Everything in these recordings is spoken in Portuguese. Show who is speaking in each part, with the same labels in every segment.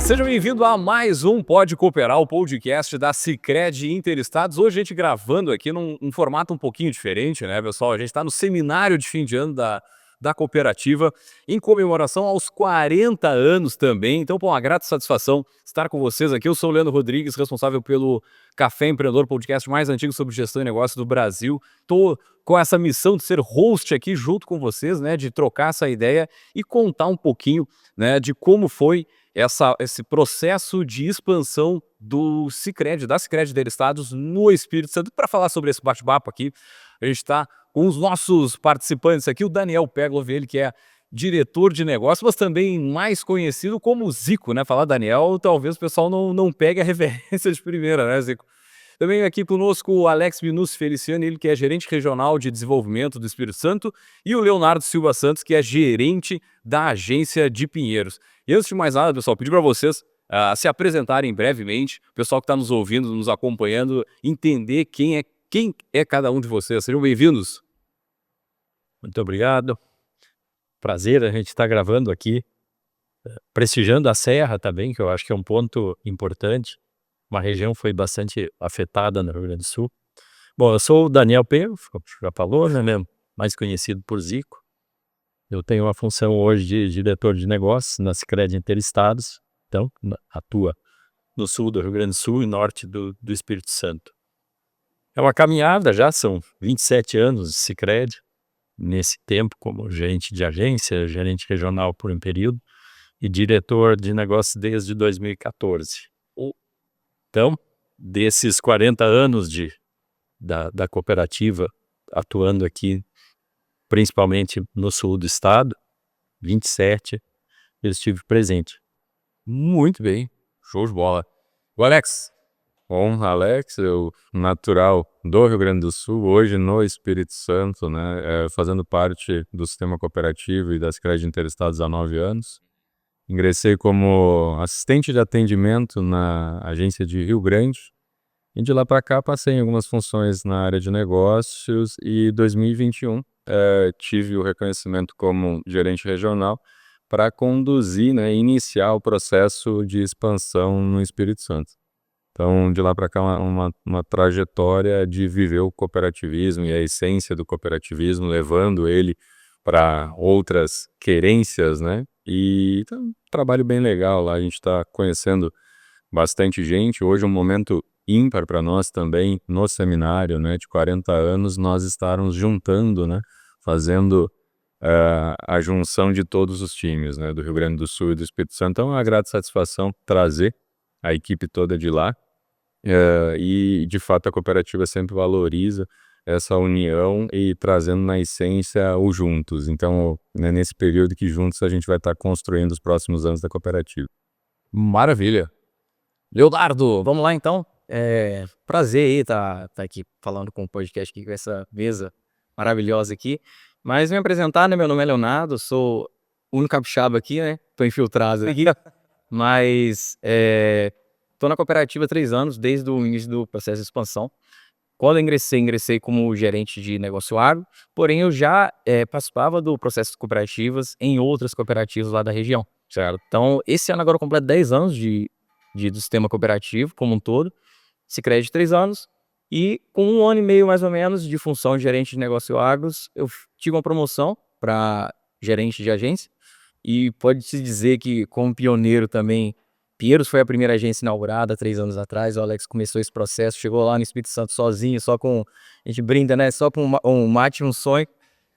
Speaker 1: Seja bem-vindo a mais um Pode Cooperar, o podcast da Sicredi Interestados. Hoje a gente gravando aqui num formato um pouquinho diferente, né, pessoal? A gente está no seminário de fim de ano da cooperativa, em comemoração aos 40 anos também. Então, pô, uma grata satisfação estar com vocês aqui. Eu sou o Leandro Rodrigues, responsável pelo Café Empreendedor, podcast mais antigo sobre gestão e negócio do Brasil. Estou com essa missão de ser host aqui junto com vocês, né, de trocar essa ideia e contar um pouquinho, né, de como foi esse processo de expansão do Sicredi, da Sicredi Interestados no Espírito Santo. Para falar sobre esse bate-papo aqui, a gente está com os nossos participantes aqui, o Daniel Peglov, ele que é diretor de negócios, mas também mais conhecido como Zico, né? Falar Daniel, talvez o pessoal não pegue a referência de primeira, né, Zico? Também aqui conosco o Alex Minucci Feliciano, ele que é gerente regional de desenvolvimento do Espírito Santo, e o Leonardo Silva Santos, que é gerente da agência de Pinheiros. E antes de mais nada, pessoal, pedir para vocês se apresentarem brevemente, o pessoal que está nos ouvindo, nos acompanhando, entender quem é cada um de vocês. Sejam bem-vindos.
Speaker 2: Muito obrigado. Prazer a gente estar gravando aqui, prestigiando a Serra também, que eu acho que é um ponto importante. Uma região foi bastante afetada no Rio Grande do Sul. Bom, eu sou o Daniel Peglov, já falou, né, mesmo? Mais conhecido por Zico. Eu tenho uma função hoje de diretor de negócios na Sicredi Interestados, então atua no sul do Rio Grande do Sul e norte do Espírito Santo. É uma caminhada, já são 27 anos de Sicredi, nesse tempo como gerente de agência, gerente regional por um período e diretor de negócios desde 2014. Então, desses 40 anos da cooperativa, atuando aqui, principalmente no sul do estado, 27, eu estive presente.
Speaker 1: Muito bem, show de bola. O Alex.
Speaker 3: Bom, Alex, eu natural do Rio Grande do Sul, hoje no Espírito Santo, né, fazendo parte do sistema cooperativo e das Sicredi Interestados há 9 anos. Ingressei como assistente de atendimento na agência de Rio Grande e de lá para cá passei em algumas funções na área de negócios e em 2021 tive o reconhecimento como gerente regional para conduzir, né, iniciar o processo de expansão no Espírito Santo. Então, de lá para cá, uma trajetória de viver o cooperativismo e a essência do cooperativismo, levando ele para outras querências, né? E então, um trabalho bem legal lá, a gente está conhecendo bastante gente. Hoje é um momento ímpar para nós também, no seminário, né, de 40 anos, nós estarmos juntando, né, fazendo a junção de todos os times, né, do Rio Grande do Sul e do Espírito Santo. Então, é uma grata satisfação trazer a equipe toda de lá. E de fato a cooperativa sempre valoriza essa união e trazendo na essência o juntos. Então, né, nesse período que juntos a gente vai estar construindo os próximos anos da cooperativa.
Speaker 1: Maravilha.
Speaker 2: Leonardo, vamos lá então. Prazer aí tá aqui falando com o podcast aqui, com essa mesa maravilhosa aqui. Mas me apresentar, né? Meu nome é Leonardo, sou o único capixaba aqui, né? Tô infiltrado aqui. Mas tô na cooperativa há 3 anos, desde o início do processo de expansão. Quando eu ingressei como gerente de negócio agro, porém eu já participava do processo de cooperativas em outras cooperativas lá da região, certo? Então, esse ano agora eu completo 10 anos do sistema cooperativo como um todo, Sicredi 3 anos, e com 1 ano e meio mais ou menos de função de gerente de negócio agros, eu tive uma promoção para gerente de agência, e pode-se dizer que como pioneiro também, Pinheiros foi a primeira agência inaugurada 3 anos atrás. O Alex começou esse processo, chegou lá no Espírito Santo sozinho, só com, a gente brinda, né, só com um mate e um sonho,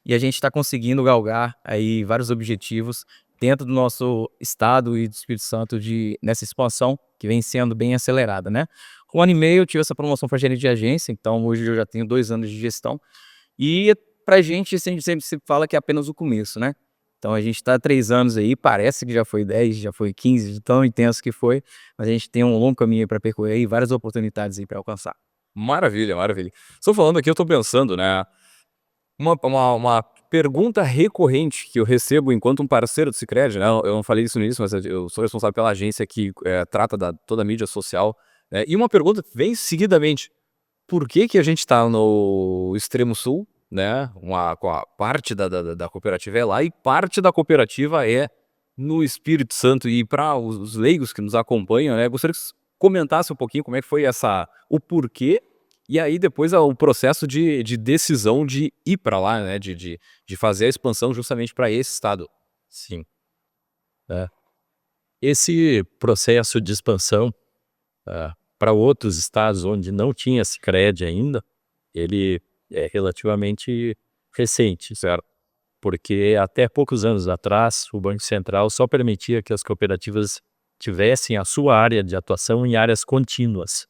Speaker 2: e a gente está conseguindo galgar aí vários objetivos dentro do nosso estado e do Espírito Santo nessa expansão que vem sendo bem acelerada, né? Com 1 ano e meio eu tive essa promoção para gerente de agência, então hoje eu já tenho 2 anos de gestão, e pra gente sempre se fala que é apenas o começo, né? Então a gente está há 3 anos aí, parece que já foi 10, já foi 15, de tão intenso que foi, mas a gente tem um longo caminho para percorrer e várias oportunidades aí para alcançar.
Speaker 1: Maravilha, maravilha. Estou falando aqui, eu estou pensando, né? Uma pergunta recorrente que eu recebo enquanto um parceiro do Sicredi, né? Eu não falei isso no início, mas eu sou responsável pela agência que trata toda a mídia social. E uma pergunta vem seguidamente: por que a gente está no extremo sul, né? Com a parte da cooperativa é lá e parte da cooperativa é no Espírito Santo e para os leigos que nos acompanham, né, gostaria que você comentasse um pouquinho como é que foi o porquê e aí depois o processo de decisão de ir para lá, né, de fazer a expansão justamente para esse estado.
Speaker 4: Sim. Esse processo de expansão para outros estados onde não tinha Sicredi ainda, ele é relativamente recente, certo? Porque até poucos anos atrás, o Banco Central só permitia que as cooperativas tivessem a sua área de atuação em áreas contínuas.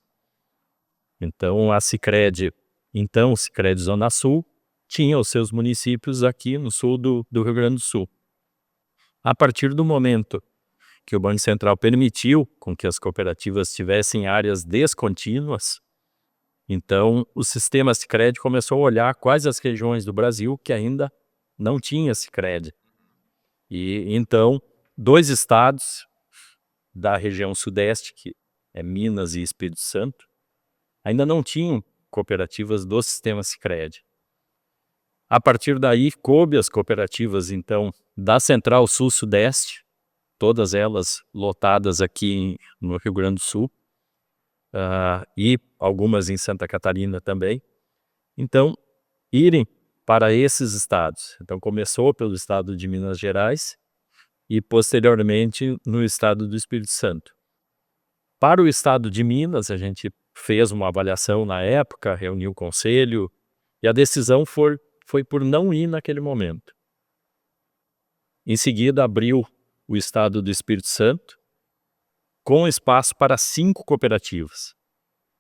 Speaker 4: Então, a Sicredi, então Sicredi Zona Sul, tinha os seus municípios aqui no sul do Rio Grande do Sul. A partir do momento que o Banco Central permitiu com que as cooperativas tivessem áreas descontínuas, então o sistema Sicredi começou a olhar quais as regiões do Brasil que ainda não tinha Sicredi. E então 2 estados da região sudeste, que é Minas e Espírito Santo, ainda não tinham cooperativas do sistema Sicredi. A partir daí, coube as cooperativas, então, da Central Sul-Sudeste, todas elas lotadas aqui no Rio Grande do Sul, e algumas em Santa Catarina também. Então, irem para esses estados. Então, começou pelo estado de Minas Gerais e, posteriormente, no estado do Espírito Santo. Para o estado de Minas, a gente fez uma avaliação na época, reuniu o conselho, e a decisão foi por não ir naquele momento. Em seguida, abriu o estado do Espírito Santo, com espaço para 5 cooperativas.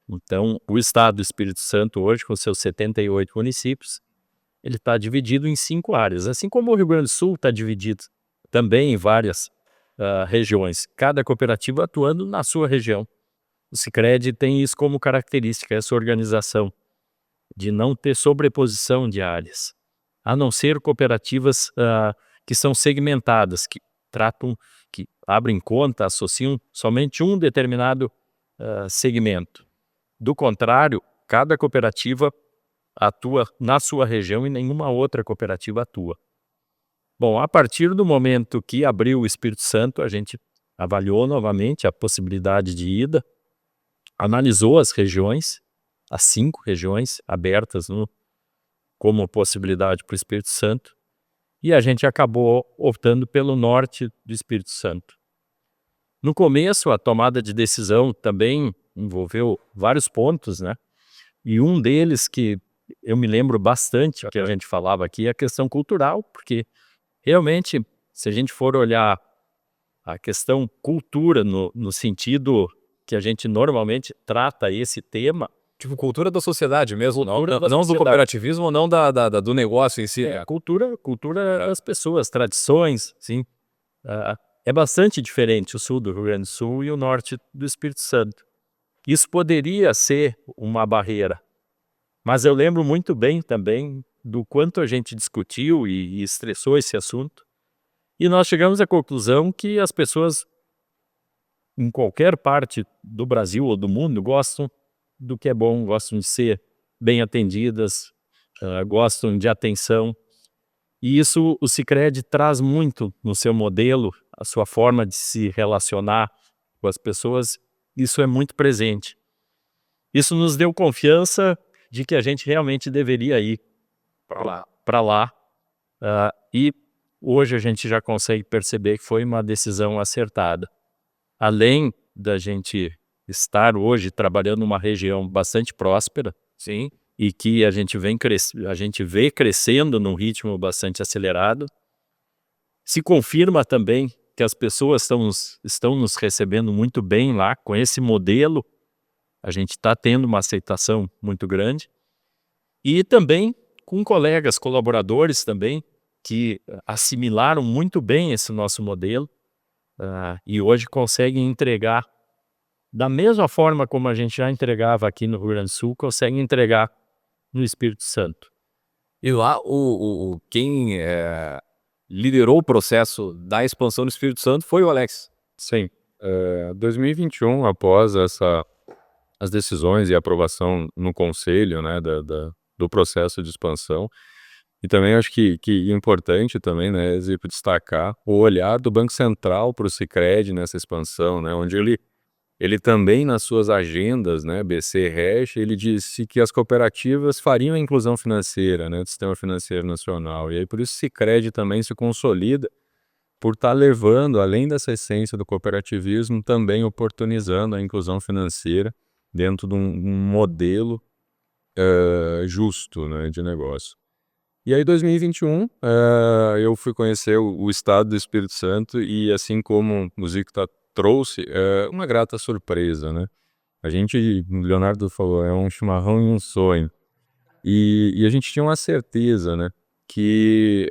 Speaker 4: Então, o estado do Espírito Santo hoje, com seus 78 municípios, ele está dividido em 5 áreas. Assim como o Rio Grande do Sul está dividido também em várias regiões, cada cooperativa atuando na sua região. O Sicredi tem isso como característica, essa organização, de não ter sobreposição de áreas, a não ser cooperativas que são segmentadas, que tratam, que abrem conta, associam somente um determinado segmento. Do contrário, cada cooperativa atua na sua região e nenhuma outra cooperativa atua. Bom, a partir do momento que abriu o Espírito Santo, a gente avaliou novamente a possibilidade de ida, analisou as regiões, as 5 regiões abertas como possibilidade para o Espírito Santo, e a gente acabou optando pelo norte do Espírito Santo. No começo, a tomada de decisão também envolveu vários pontos, né? E um deles que eu me lembro bastante, que a gente falava aqui, é a questão cultural, porque realmente, se a gente for olhar a questão cultura no sentido que a gente normalmente trata esse tema,
Speaker 1: Tipo, cultura da sociedade mesmo, não do
Speaker 4: sociedade.
Speaker 1: cooperativismo, não do negócio em si.
Speaker 4: Cultura das pessoas, tradições, sim. É bastante diferente o sul do Rio Grande do Sul e o norte do Espírito Santo. Isso poderia ser uma barreira, mas eu lembro muito bem também do quanto a gente discutiu e estressou esse assunto, e nós chegamos à conclusão que as pessoas em qualquer parte do Brasil ou do mundo gostam do que é bom, gostam de ser bem atendidas, gostam de atenção. E isso o Sicredi traz muito no seu modelo, a sua forma de se relacionar com as pessoas, isso é muito presente. Isso nos deu confiança de que a gente realmente deveria ir para lá. E hoje a gente já consegue perceber que foi uma decisão acertada. Além da gente estar hoje trabalhando numa região bastante próspera,
Speaker 1: Sim.
Speaker 4: e que a gente vê crescendo num ritmo bastante acelerado, se confirma também que as pessoas estão nos recebendo muito bem lá, com esse modelo, a gente está tendo uma aceitação muito grande, e também com colegas, colaboradores também, que assimilaram muito bem esse nosso modelo, e hoje conseguem entregar da mesma forma como a gente já entregava aqui no Rio Grande do Sul, consegue entregar no Espírito Santo.
Speaker 1: E lá, quem liderou o processo da expansão do Espírito Santo foi o Alex.
Speaker 3: Sim. 2021, após as decisões e aprovação no conselho, né, do processo de expansão, E também acho que é importante também, né, Zico, destacar o olhar do Banco Central para o Sicredi nessa expansão, né, onde ele também nas suas agendas, né, BC Hash, ele disse que as cooperativas fariam a inclusão financeira, né, do sistema financeiro nacional. E aí por isso o Sicredi também se consolida por estar levando, além dessa essência do cooperativismo, também oportunizando a inclusão financeira dentro de um modelo justo, né, de negócio. E aí, em 2021, eu fui conhecer o estado do Espírito Santo e, assim como o Zico trouxe, uma grata surpresa, né? A gente, o Leonardo falou, é um chimarrão e um sonho. E a gente tinha uma certeza, né, que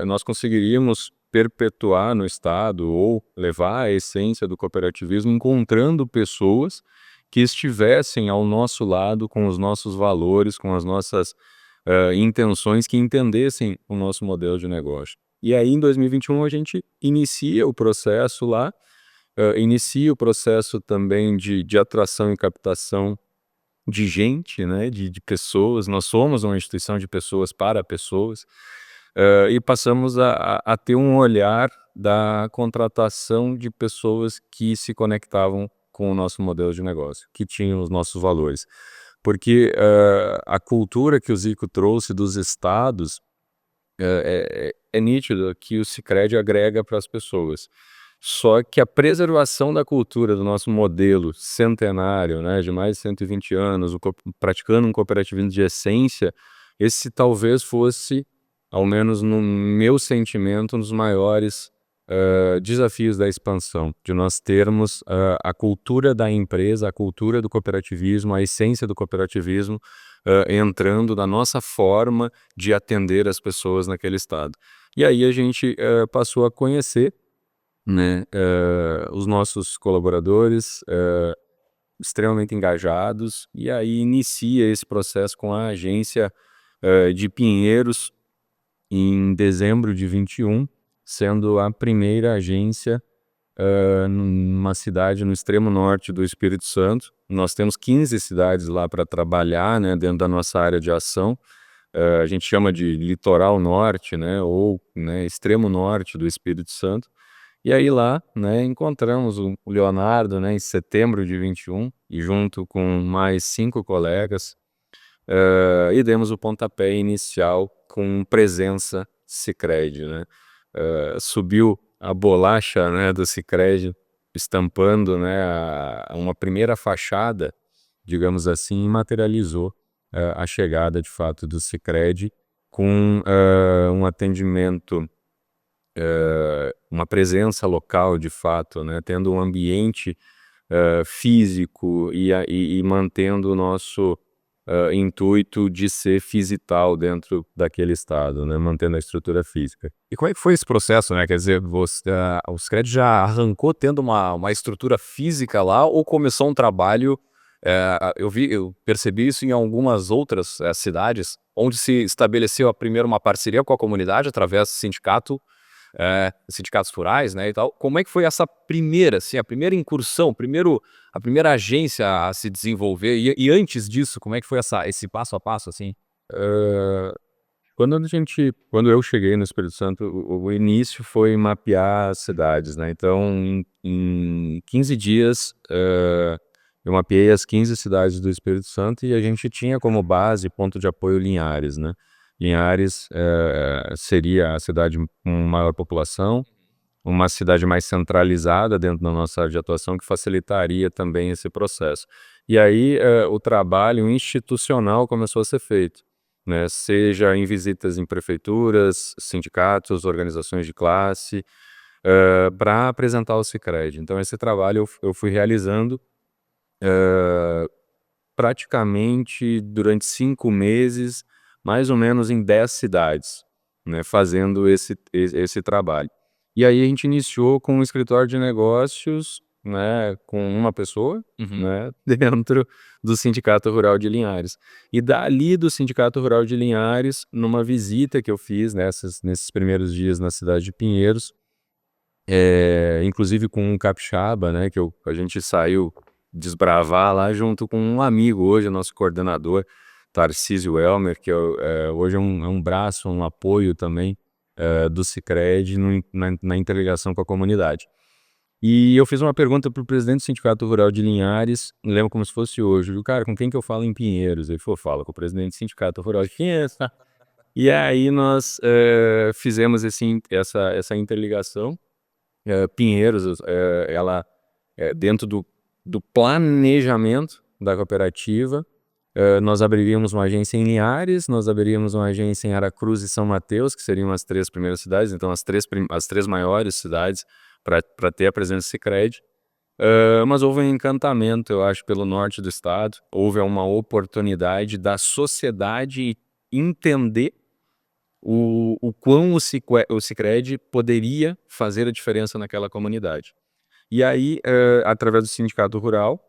Speaker 3: nós conseguiríamos perpetuar no estado ou levar a essência do cooperativismo encontrando pessoas que estivessem ao nosso lado com os nossos valores, com as nossas intenções, que entendessem o nosso modelo de negócio. E aí, em 2021, a gente inicia o processo lá, inicia o processo também de atração e captação de gente, né, de pessoas. Nós somos uma instituição de pessoas para pessoas, e passamos a ter um olhar da contratação de pessoas que se conectavam com o nosso modelo de negócio, que tinham os nossos valores. Porque a cultura que o Zico trouxe dos estados é nítido que o Sicredi agrega para as pessoas. Só que a preservação da cultura do nosso modelo centenário, né, de mais de 120 anos, praticando um cooperativismo de essência, esse talvez fosse, ao menos no meu sentimento, um dos maiores desafios da expansão, de nós termos a cultura da empresa, a cultura do cooperativismo, a essência do cooperativismo entrando na nossa forma de atender as pessoas naquele estado. E aí a gente passou a conhecer, né, os nossos colaboradores extremamente engajados, e aí inicia esse processo com a agência de Pinheiros em dezembro de 21, sendo a primeira agência numa cidade no extremo norte do Espírito Santo. Nós temos 15 cidades lá para trabalhar, né, dentro da nossa área de ação. A gente chama de litoral norte, né, ou, né, extremo norte do Espírito Santo. E aí lá, né, encontramos o Leonardo, né, em setembro de 21, e junto com mais 5 colegas, e demos o pontapé inicial com presença Sicredi, né? Subiu a bolacha, né, do Sicredi, estampando, né, uma primeira fachada, digamos assim, e materializou a chegada de fato do Sicredi com um atendimento, uma presença local de fato, né, tendo um ambiente físico e mantendo o nosso intuito de ser fisital dentro daquele estado, né, mantendo a estrutura física.
Speaker 1: E como é que foi esse processo, né? Quer dizer, o Sicredi já arrancou tendo uma estrutura física lá ou começou um trabalho? Eu percebi isso em algumas outras cidades, onde se estabeleceu primeiro uma parceria com a comunidade através do sindicato, sindicatos rurais, né, e tal. Como é que foi essa primeira, assim, a primeira incursão, a primeira agência a se desenvolver? E antes disso, como é que foi esse passo a passo, assim?
Speaker 3: Quando eu cheguei no Espírito Santo, o início foi mapear as cidades, né? Então, em 15 dias, eu mapeei as 15 cidades do Espírito Santo e a gente tinha como base ponto de apoio Linhares, né? Linhares seria a cidade com maior população, uma cidade mais centralizada dentro da nossa área de atuação, que facilitaria também esse processo. E aí o trabalho institucional começou a ser feito, né? Seja em visitas em prefeituras, sindicatos, organizações de classe, para apresentar o Sicredi. Então esse trabalho eu fui realizando praticamente durante 5 meses, mais ou menos em 10 cidades, né, fazendo esse trabalho. E aí a gente iniciou com um escritório de negócios, né, com uma pessoa, né, dentro do Sindicato Rural de Linhares. E dali do Sindicato Rural de Linhares, numa visita que eu fiz nesses primeiros dias na cidade de Pinheiros, inclusive com um capixaba, né, que a gente saiu desbravar lá junto com um amigo hoje, nosso coordenador Tarcísio Elmer, que hoje é um braço, um apoio também do Sicredi na interligação com a comunidade. E eu fiz uma pergunta para o presidente do Sindicato Rural de Linhares, me lembro como se fosse hoje. Eu, cara, com quem que eu falo em Pinheiros? Ele falou, fala com o presidente do Sindicato Rural de Pinheiros. E aí nós fizemos essa interligação. Pinheiros, ela dentro do planejamento da cooperativa, nós abriríamos uma agência em Linhares, nós abriríamos uma agência em Aracruz e São Mateus, que seriam as 3 primeiras cidades, então as três maiores cidades para ter a presença Sicredi. Mas houve um encantamento, eu acho, pelo norte do estado, houve uma oportunidade da sociedade entender o quão o Sicredi poderia fazer a diferença naquela comunidade. E aí, através do Sindicato Rural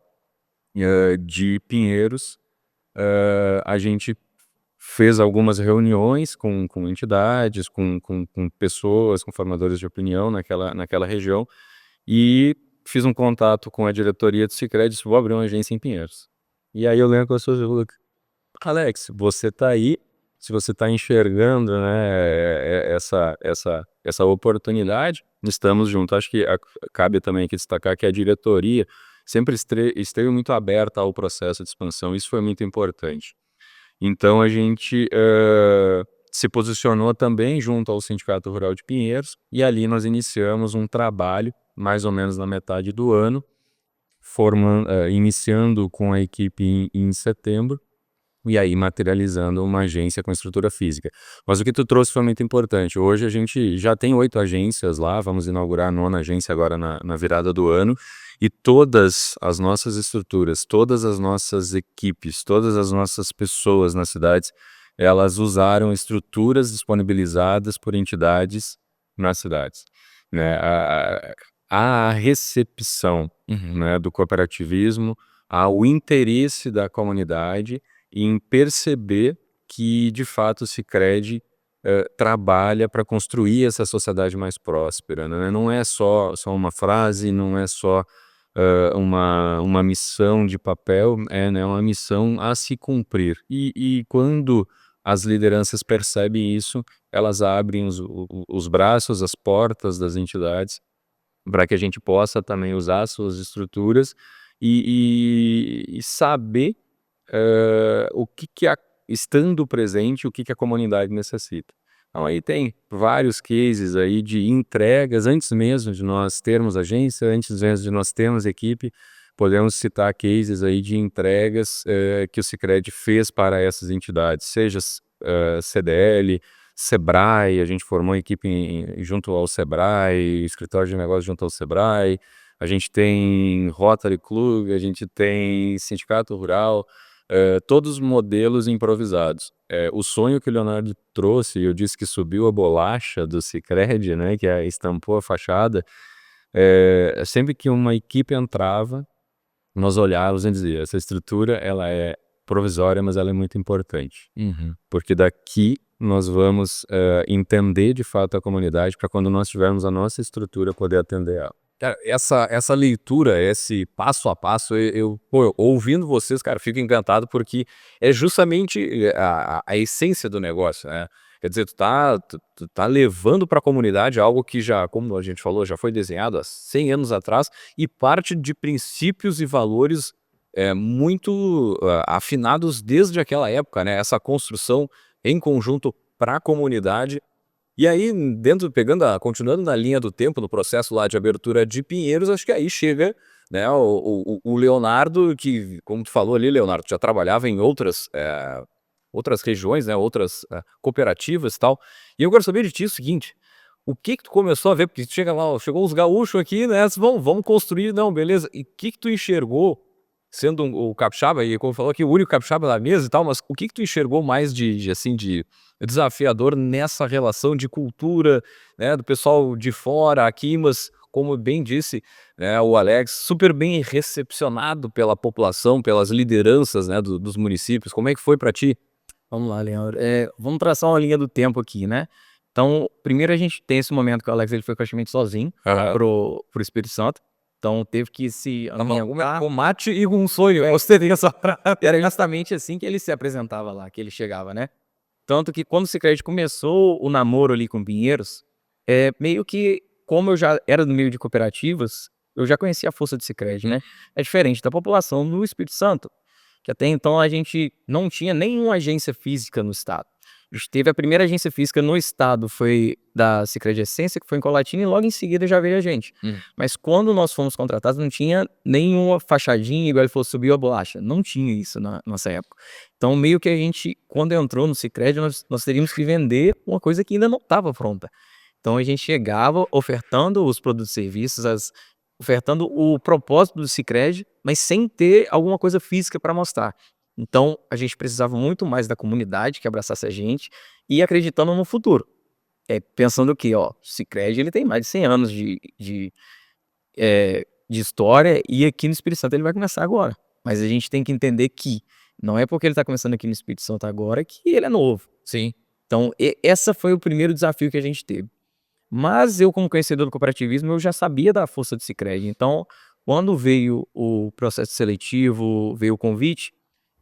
Speaker 3: de Pinheiros, a gente fez algumas reuniões com entidades, com pessoas, com formadores de opinião naquela região, e fiz um contato com a diretoria do Sicredi e disse, vou abrir uma agência em Pinheiros. E aí eu lembro que as pessoas falaram, Alex, você está aí, se você está enxergando, né, essa oportunidade, estamos juntos. Acho que cabe também aqui destacar que a diretoria sempre esteve muito aberta ao processo de expansão, isso foi muito importante. Então a gente se posicionou também junto ao Sindicato Rural de Pinheiros e ali nós iniciamos um trabalho, mais ou menos na metade do ano, iniciando com a equipe em setembro, e aí materializando uma agência com estrutura física. Mas o que tu trouxe foi muito importante. Hoje a gente já tem 8 agências lá, vamos inaugurar a 9ª agência agora na virada do ano, e todas as nossas estruturas, todas as nossas equipes, todas as nossas pessoas nas cidades, elas usaram estruturas disponibilizadas por entidades nas cidades, né? A recepção, né, do cooperativismo, ao interesse da comunidade em perceber que, de fato, o Sicredi trabalha para construir essa sociedade mais próspera, né? Não é só uma frase, não é só uma missão de papel, né, uma missão a se cumprir. E quando as lideranças percebem isso, elas abrem os braços, as portas das entidades para que a gente possa também usar as suas estruturas e saber estando presente, o que a comunidade necessita. Então aí tem vários cases aí de entregas, antes mesmo de nós termos agência, antes mesmo de nós termos equipe, podemos citar cases aí de entregas que o Sicredi fez para essas entidades, seja CDL, Sebrae, a gente formou equipe junto ao Sebrae, escritório de negócios junto ao Sebrae, a gente tem Rotary Club, a gente tem Sindicato Rural, todos modelos improvisados. O sonho que o Leonardo trouxe, eu disse que subiu a bolacha do Sicredi, né, que estampou a fachada, sempre que uma equipe entrava, nós olhávamos e dizia, essa estrutura ela é provisória, mas ela é muito importante. Porque daqui nós vamos entender de fato a comunidade para quando nós tivermos a nossa estrutura poder atender ela.
Speaker 1: Cara, essa leitura, esse passo a passo, pô, ouvindo vocês, cara, fico encantado porque é justamente a essência do negócio, né? Quer dizer, tu tá levando para a comunidade algo que já, como a gente falou, já foi desenhado há 100 anos atrás e parte de princípios e valores muito afinados desde aquela época, né? Essa construção em conjunto para a comunidade. E aí, continuando na linha do tempo, no processo lá de abertura de Pinheiros, acho que aí chega, né, o Leonardo, que, como tu falou ali, Leonardo, já trabalhava em outras regiões, né, outras cooperativas e tal. E eu quero saber de ti o seguinte, o que tu começou a ver? Porque chegou os gaúchos aqui, né, vamos construir, não, beleza. E o que tu enxergou, sendo o capixaba, e como falou aqui, o único capixaba da mesa e tal, mas o que tu enxergou mais de desafiador nessa relação de cultura, né, do pessoal de fora aqui, mas como bem disse, né, o Alex, super bem recepcionado pela população, pelas lideranças, né, dos municípios. Como é que foi para ti?
Speaker 2: Vamos lá, Leandro. Vamos traçar uma linha do tempo aqui, né? Então, primeiro a gente tem esse momento que o Alex ele foi praticamente sozinho pro Espírito Santo. então teve que se
Speaker 1: Com mate e com um sonho. Você tem essa
Speaker 2: Era justamente assim que ele se apresentava lá, que ele chegava, né? Tanto que quando o Sicredi começou o namoro ali com Pinheiros, meio que, como eu já era do meio de cooperativas, eu já conhecia a força do Sicredi, né? É diferente da população no Espírito Santo, que até então a gente não tinha nenhuma agência física no estado. A gente teve a primeira agência física no estado, foi da Sicredi Essência, que foi em Colatina, e logo em seguida já veio a gente. Mas quando nós fomos contratados, não tinha nenhuma fachadinha, igual ele falou, subiu a bolacha. Não tinha isso na nossa época. Então, meio que a gente, quando entrou no Sicredi, nós teríamos que vender uma coisa que ainda não estava pronta. Então, a gente chegava ofertando os produtos e serviços, ofertando o propósito do Sicredi, mas sem ter alguma coisa física para mostrar. Então, a gente precisava muito mais da comunidade que abraçasse a gente e acreditando no futuro. Pensando que, o Sicredi ele tem mais de 100 anos de história e aqui no Espírito Santo ele vai começar agora. Mas a gente tem que entender que não é porque ele está começando aqui no Espírito Santo agora que ele é novo.
Speaker 1: Sim.
Speaker 2: Então, essa foi o primeiro desafio que a gente teve. Mas eu, como conhecedor do cooperativismo, eu já sabia da força do Sicredi. Então, quando veio o processo seletivo, veio o convite,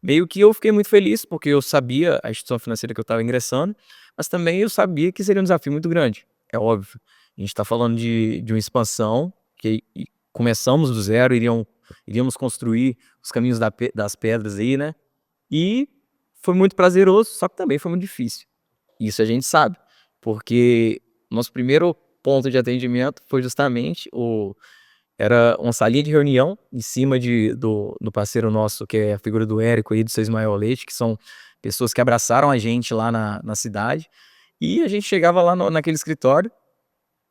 Speaker 2: meio que eu fiquei muito feliz, porque eu sabia a instituição financeira que eu estava ingressando, mas também eu sabia que seria um desafio muito grande. É óbvio. A gente está falando de uma expansão, que começamos do zero, iríamos construir os caminhos das pedras aí, né? E foi muito prazeroso, só que também foi muito difícil. Isso a gente sabe, porque nosso primeiro ponto de atendimento foi justamente era uma salinha de reunião em cima do parceiro nosso, que é a figura do Érico aí, do seu Ismael Leite, que são pessoas que abraçaram a gente lá na cidade. E a gente chegava lá naquele escritório,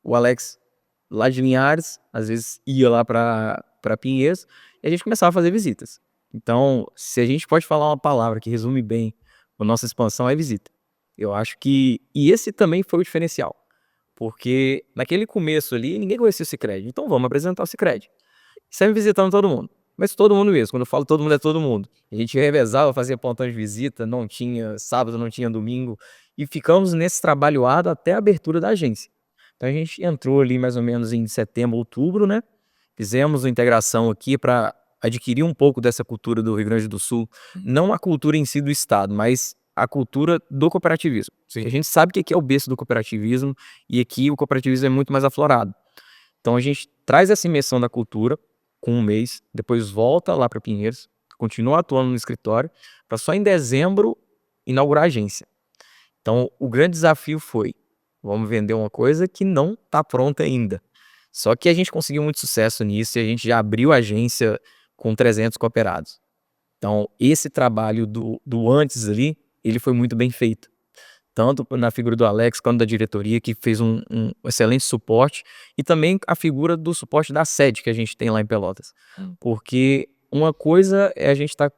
Speaker 2: o Alex lá de Linhares, às vezes ia lá para Pinheiros, e a gente começava a fazer visitas. Então, se a gente pode falar uma palavra que resume bem a nossa expansão, é visita. Eu acho que... E esse também foi o diferencial. Porque naquele começo ali, ninguém conhecia o Sicredi. Então vamos apresentar o Sicredi. Sempre visitando todo mundo. Mas todo mundo mesmo. Quando eu falo todo mundo, é todo mundo. A gente revezava, fazia plantão de visita, não tinha sábado, não tinha domingo. E ficamos nesse trabalho árduo até a abertura da agência. Então a gente entrou ali mais ou menos em setembro, outubro, né? Fizemos uma integração aqui para adquirir um pouco dessa cultura do Rio Grande do Sul. Não a cultura em si do estado, mas a cultura do cooperativismo.
Speaker 1: Sim.
Speaker 2: A gente sabe que aqui é o berço do cooperativismo e aqui o cooperativismo é muito mais aflorado. Então a gente traz essa imersão da cultura com um mês, depois volta lá para Pinheiros, continua atuando no escritório, para só em dezembro inaugurar a agência. Então o grande desafio foi, vamos vender uma coisa que não está pronta ainda. Só que a gente conseguiu muito sucesso nisso e a gente já abriu a agência com 300 cooperados. Então esse trabalho do antes ali, ele foi muito bem feito. Tanto na figura do Alex, quanto da diretoria, que fez um excelente suporte, e também a figura do suporte da sede que a gente tem lá em Pelotas. Porque uma coisa é a gente estar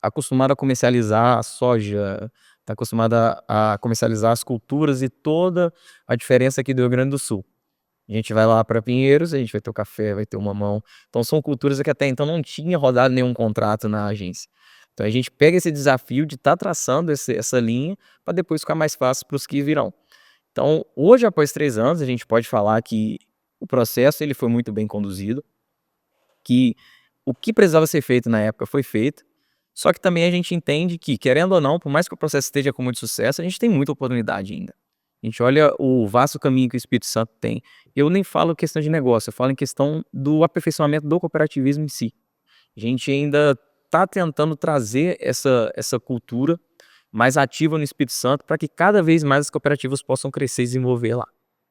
Speaker 2: acostumado a comercializar a soja, está acostumado a comercializar as culturas e toda a diferença aqui do Rio Grande do Sul. A gente vai lá para Pinheiros, a gente vai ter o café, vai ter o mamão. Então são culturas que até então não tinha rodado nenhum contrato na agência. Então a gente pega esse desafio de estar traçando essa linha para depois ficar mais fácil para os que virão. Então hoje, após 3 anos, a gente pode falar que o processo ele foi muito bem conduzido, que o que precisava ser feito na época foi feito, só que também a gente entende que, querendo ou não, por mais que o processo esteja com muito sucesso, a gente tem muita oportunidade ainda. A gente olha o vasto caminho que o Espírito Santo tem. Eu nem falo questão de negócio, eu falo em questão do aperfeiçoamento do cooperativismo em si. A gente ainda está tentando trazer essa cultura mais ativa no Espírito Santo para que cada vez mais as cooperativas possam crescer e desenvolver lá.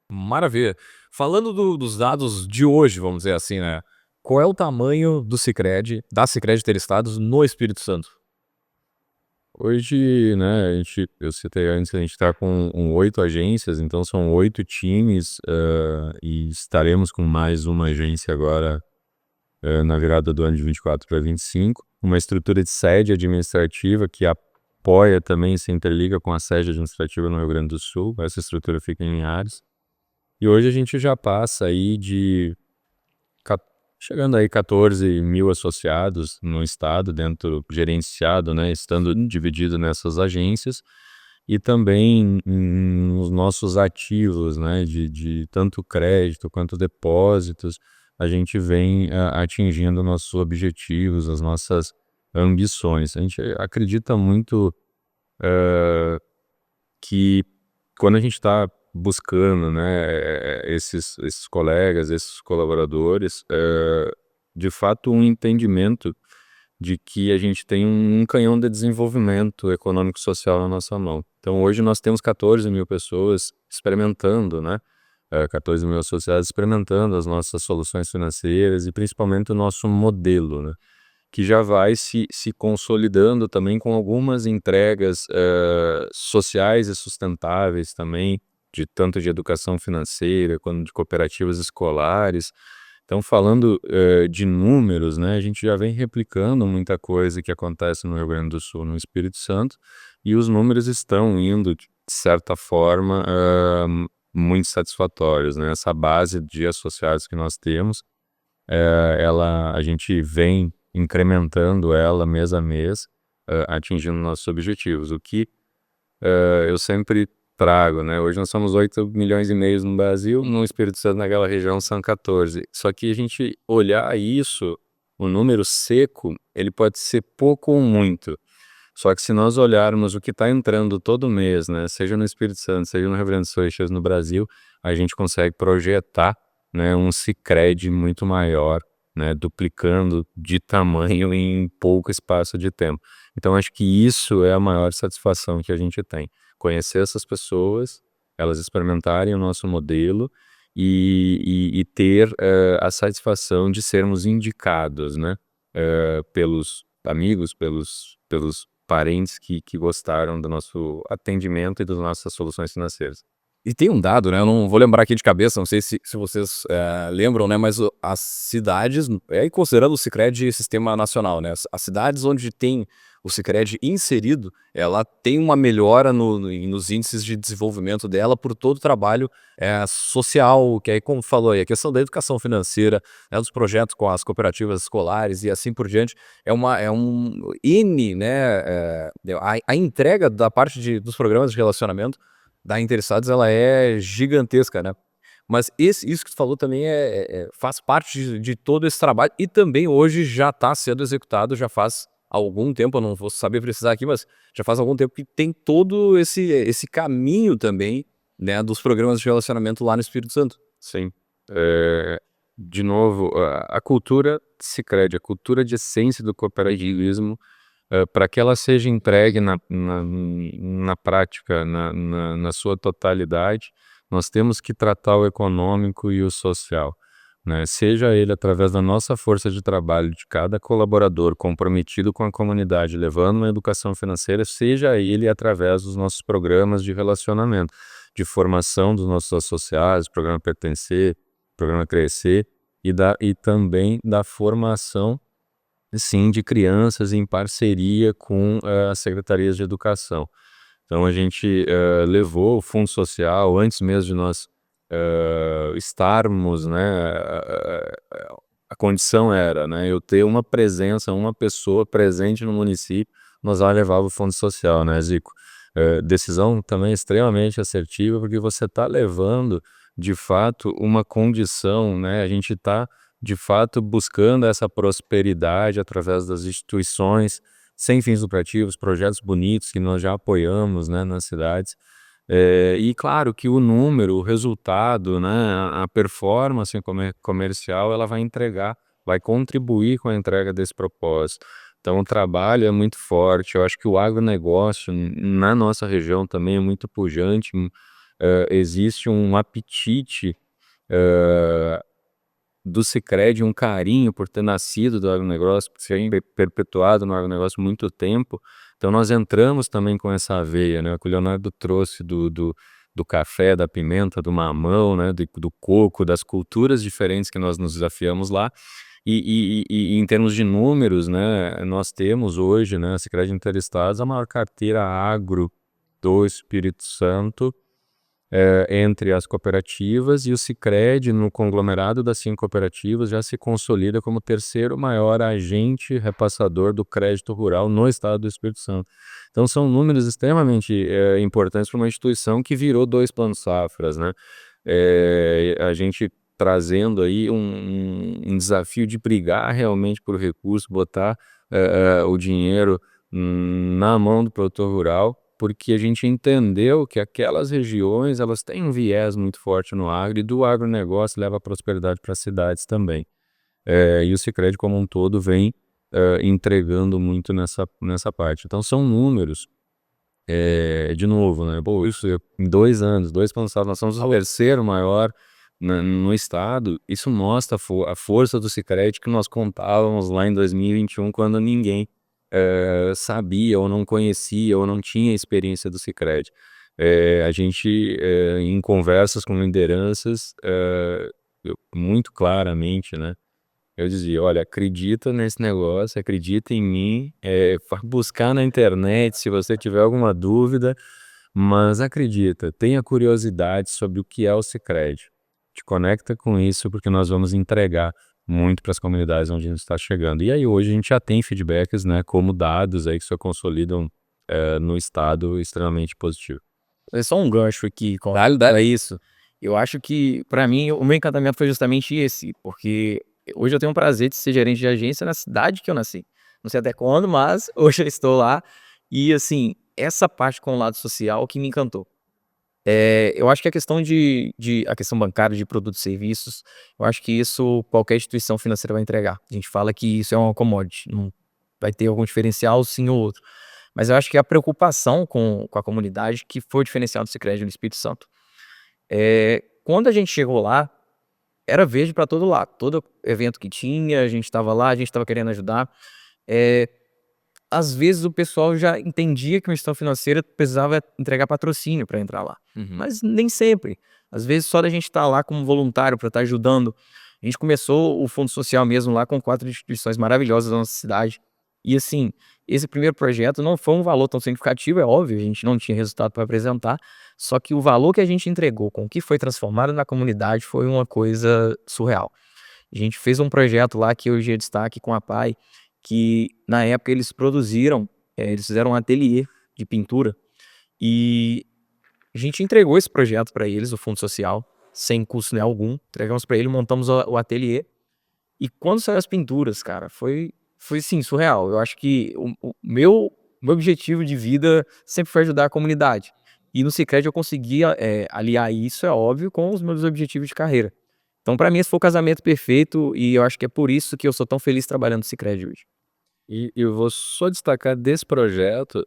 Speaker 1: Maravilha. Falando dos dados de hoje, vamos dizer assim, né? Qual é o tamanho do Sicredi, da Sicredi Interestados no Espírito Santo?
Speaker 3: Hoje, né, eu citei antes, a gente está com 8 agências, então são 8 times, e estaremos com mais uma agência agora na virada do ano de 24 para 25. Uma estrutura de sede administrativa que apoia também, se interliga com a sede administrativa no Rio Grande do Sul. Essa estrutura fica em Linhares. E hoje a gente já passa aí chegando aí 14 mil associados no estado, gerenciado, né, estando dividido nessas agências, e também nos nossos ativos, né, de tanto crédito quanto depósitos. a gente vem atingindo nossos objetivos, as nossas ambições. A gente acredita muito que quando a gente está buscando, né, esses colegas, esses colaboradores, de fato um entendimento de que a gente tem um canhão de desenvolvimento econômico e social na nossa mão. Então hoje nós temos 14 mil pessoas experimentando, né, 14 mil associados experimentando as nossas soluções financeiras e principalmente o nosso modelo, né, que já vai se consolidando também com algumas entregas sociais e sustentáveis também, tanto de educação financeira quanto de cooperativas escolares. Então, falando de números, né, a gente já vem replicando muita coisa que acontece no Rio Grande do Sul, no Espírito Santo, e os números estão indo, de certa forma, muito satisfatórios, né? Essa base de associados que nós temos, a gente vem incrementando ela mês a mês, atingindo nossos objetivos, o que eu sempre trago, né? Hoje nós somos 8,5 milhões no Brasil, no Espírito Santo, naquela região, são 14. Só que a gente olhar isso, o número seco, ele pode ser pouco ou muito. Só que se nós olharmos o que está entrando todo mês, né, seja no Espírito Santo, seja no Rio Grande do Sul, seja no Brasil, a gente consegue projetar, né, um Sicredi muito maior, né, duplicando de tamanho em pouco espaço de tempo. Então acho que isso é a maior satisfação que a gente tem. Conhecer essas pessoas, elas experimentarem o nosso modelo e ter a satisfação de sermos indicados, né, pelos amigos, pelos parentes que gostaram do nosso atendimento e das nossas soluções financeiras.
Speaker 1: E tem um dado, né, eu não vou lembrar aqui de cabeça, não sei se vocês lembram, né, mas as cidades, considerando o Sicredi sistema nacional, né, as cidades onde tem o Sicredi inserido, ela tem uma melhora nos índices de desenvolvimento dela por todo o trabalho social, que aí, como falou aí, a questão da educação financeira, né, dos projetos com as cooperativas escolares e assim por diante, é um N, né, a entrega da parte dos programas de relacionamento da Interessados, ela é gigantesca, né? Mas isso que tu falou também faz parte de todo esse trabalho e também hoje já está sendo executado, já faz algum tempo, eu não vou saber precisar aqui, mas já faz algum tempo que tem todo esse caminho também, né, dos programas de relacionamento lá no Espírito Santo.
Speaker 3: Sim. De novo, a cultura Sicredi, a cultura de essência do cooperativismo, para que ela seja entregue na prática, na sua totalidade, nós temos que tratar o econômico e o social, né? Seja ele através da nossa força de trabalho, de cada colaborador comprometido com a comunidade, levando uma educação financeira, seja ele através dos nossos programas de relacionamento, de formação dos nossos associados, programa Pertencer, programa Crescer, e também da formação, sim, de crianças em parceria com as secretarias de educação. Então a gente levou o Fundo Social, antes mesmo de nós estarmos, né, a condição era, né, eu ter uma presença, uma pessoa presente no município, nós já levava o Fundo Social, né, Zico? Decisão também extremamente assertiva, porque você está levando, de fato, uma condição, né, a gente está de fato buscando essa prosperidade através das instituições sem fins lucrativos, projetos bonitos que nós já apoiamos, né, nas cidades. E claro que o número, o resultado, né, a performance comercial, ela vai entregar, vai contribuir com a entrega desse propósito. Então o trabalho é muito forte, eu acho que o agronegócio na nossa região também é muito pujante, existe um apetite do Sicredi, um carinho por ter nascido do agronegócio, por ser perpetuado no agronegócio há muito tempo. Então nós entramos também com essa veia, né? O que o Leonardo trouxe do café, da pimenta, do mamão, né? Do coco, das culturas diferentes que nós nos desafiamos lá. E em termos de números, né? Nós temos hoje, né? A Sicredi Interestados, a maior carteira agro do Espírito Santo, entre as cooperativas, e o Sicredi, no conglomerado das 5 cooperativas, já se consolida como o terceiro maior agente repassador do crédito rural no estado do Espírito Santo. Então são números extremamente importantes para uma instituição que virou 2 planos safras, né? A gente trazendo aí um desafio de brigar realmente por recurso, botar o dinheiro na mão do produtor rural, porque a gente entendeu que aquelas regiões elas têm um viés muito forte no agro e do agronegócio leva a prosperidade para as cidades também. E o Sicredi como um todo vem entregando muito nessa parte. Então são números, de novo, né? Pô, isso em 2 anos, 2 passados, nós somos o terceiro maior no estado. Isso mostra a força do Sicredi que nós contávamos lá em 2021, quando ninguém sabia ou não conhecia ou não tinha experiência do Sicredi. A gente, em conversas com lideranças, muito claramente, né? Eu dizia, olha, acredita nesse negócio, acredita em mim, vai buscar na internet se você tiver alguma dúvida, mas acredita, tenha curiosidade sobre o que é o Sicredi. Te conecta com isso porque nós vamos entregar muito para as comunidades onde a gente está chegando. E aí hoje a gente já tem feedbacks, né, como dados aí que se consolidam no estado extremamente positivo.
Speaker 2: É só um gancho aqui com a isso. Eu acho que, para mim, o meu encantamento foi justamente esse, porque hoje eu tenho o prazer de ser gerente de agência na cidade que eu nasci. Não sei até quando, mas hoje eu estou lá. E, assim, essa parte com o lado social que me encantou. Eu acho que a questão a questão bancária de produtos e serviços, eu acho que isso qualquer instituição financeira vai entregar. A gente fala que isso é uma commodity, não vai ter algum diferencial sim ou outro. Mas eu acho que a preocupação com a comunidade que foi o diferencial do Sicredi no Espírito Santo. Quando a gente chegou lá, era verde para todo lado. Todo evento que tinha, a gente estava lá, a gente estava querendo ajudar. Às vezes o pessoal já entendia que uma instituição financeira precisava entregar patrocínio para entrar lá. Mas nem sempre. Às vezes só da gente estar lá como voluntário para estar ajudando. A gente começou o Fundo Social mesmo lá com 4 instituições maravilhosas da nossa cidade. E assim, esse primeiro projeto não foi um valor tão significativo, é óbvio, a gente não tinha resultado para apresentar, só que o valor que a gente entregou com o que foi transformado na comunidade foi uma coisa surreal. A gente fez um projeto lá que hoje é destaque com a PAI, que na época eles produziram, eles fizeram um ateliê de pintura e a gente entregou esse projeto para eles, o Fundo Social, sem custo algum, entregamos para eles, montamos o ateliê e quando saiu as pinturas, cara, foi sim, surreal. Eu acho que o meu objetivo de vida sempre foi ajudar a comunidade. E no Sicredi eu conseguia aliar isso, é óbvio, com os meus objetivos de carreira. Então, para mim, esse foi o casamento perfeito e eu acho que é por isso que eu sou tão feliz trabalhando no Sicredi hoje.
Speaker 3: E eu vou só destacar desse projeto,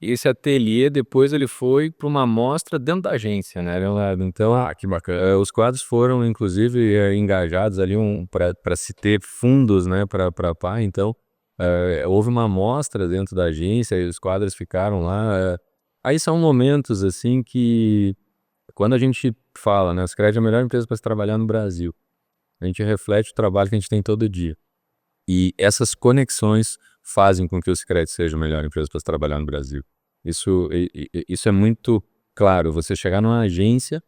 Speaker 3: esse ateliê depois ele foi para uma mostra dentro da agência, né, Leonardo? Então,
Speaker 1: Que bacana.
Speaker 3: os quadros foram inclusive engajados ali para se ter fundos, né, para pá, então houve uma mostra dentro da agência e os quadros ficaram lá. Aí são momentos assim que quando a gente fala, né, o Sicredi é a melhor empresa para se trabalhar no Brasil, a gente reflete o trabalho que a gente tem todo dia. E essas conexões fazem com que o Sicredi seja a melhor empresa para se trabalhar no Brasil. Isso é muito claro. Você chegar numa agência,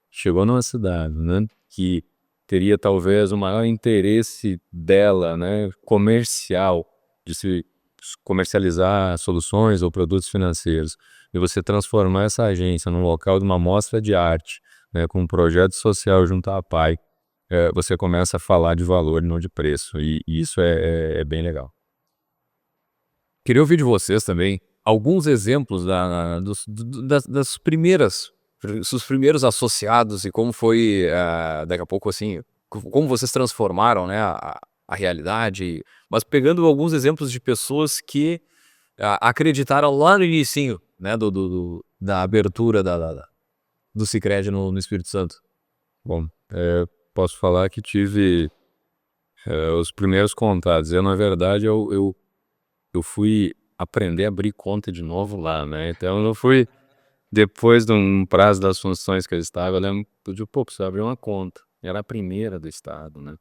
Speaker 3: chegou numa cidade, né, que teria talvez o maior interesse dela, né, comercial, de se comercializar soluções ou produtos financeiros, e você transformar essa agência num local de uma mostra de arte, né, com um projeto social junto à PAI, você começa a falar de valor e não de preço, e isso é bem legal.
Speaker 1: Queria ouvir de vocês também alguns exemplos dos primeiros associados e como foi, daqui a pouco, assim, como vocês transformaram, né, a realidade, mas pegando alguns exemplos de pessoas que acreditaram lá no inicinho, né, da abertura do Sicredi no Espírito Santo.
Speaker 3: Bom, posso falar que tive os primeiros contatos. Na verdade, eu fui aprender a abrir conta de novo lá, né? Então, eu fui, depois de um prazo das funções que eu estava, eu lembro de, pô, preciso abrir uma conta. Era a primeira do estado, né?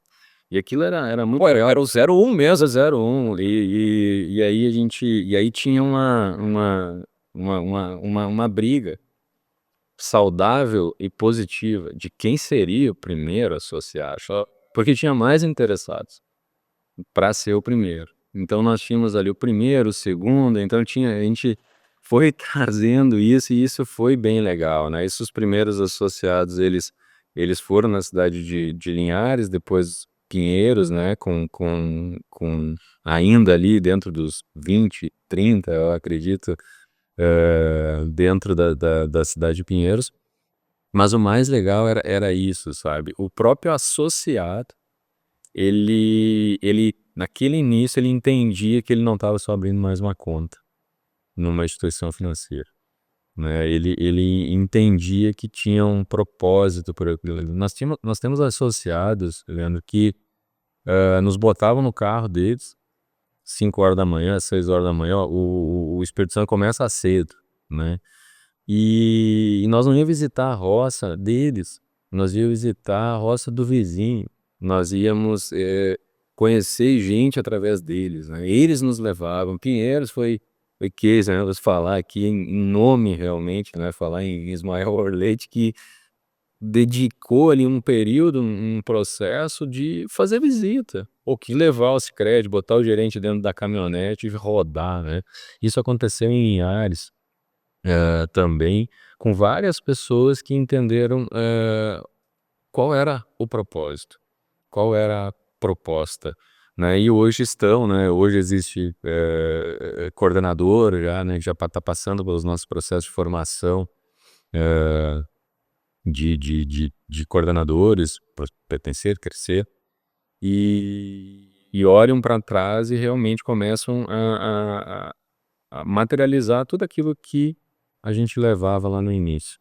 Speaker 3: E aquilo era muito...
Speaker 1: Pô, era o 01 mesmo.
Speaker 3: 01, e aí e aí tinha uma briga saudável e positiva de quem seria o primeiro associado, porque tinha mais interessados para ser o primeiro. Então nós tínhamos ali o primeiro, o segundo, então a gente foi trazendo isso e isso foi bem legal, né? Esses primeiros associados, eles Eles foram na cidade de Linhares, depois Pinheiros, né, ainda ali dentro dos 20, 30, eu acredito, dentro da cidade de Pinheiros. Mas o mais legal era isso, sabe? O próprio associado, ele naquele início, ele entendia que ele não estava só abrindo mais uma conta numa instituição financeira, né? Ele entendia que tinha um propósito por aquilo. Nós temos associados, Leandro, que nos botavam no carro deles, 5 horas da manhã, 6 horas da manhã, ó, o Espírito Santo começa cedo, né? E nós não ia visitar a roça deles, nós ia visitar a roça do vizinho, nós íamos conhecer gente através deles, né? Eles nos levavam. Pinheiros foi case, né? Vou falar aqui em nome realmente, né? Falar em Ismael Orleite, que dedicou ali um período, um processo de fazer visita, ou que levar o Sicredi, botar o gerente dentro da caminhonete e rodar, né? Isso aconteceu em Linhares, também, com várias pessoas que entenderam qual era o propósito, qual era a proposta, né? E hoje estão, né? Hoje existe coordenador já, né? Que já está passando pelos nossos processos de formação de coordenadores, para pertencer, crescer, e olham para trás e realmente começam a materializar tudo aquilo que a gente levava lá no início.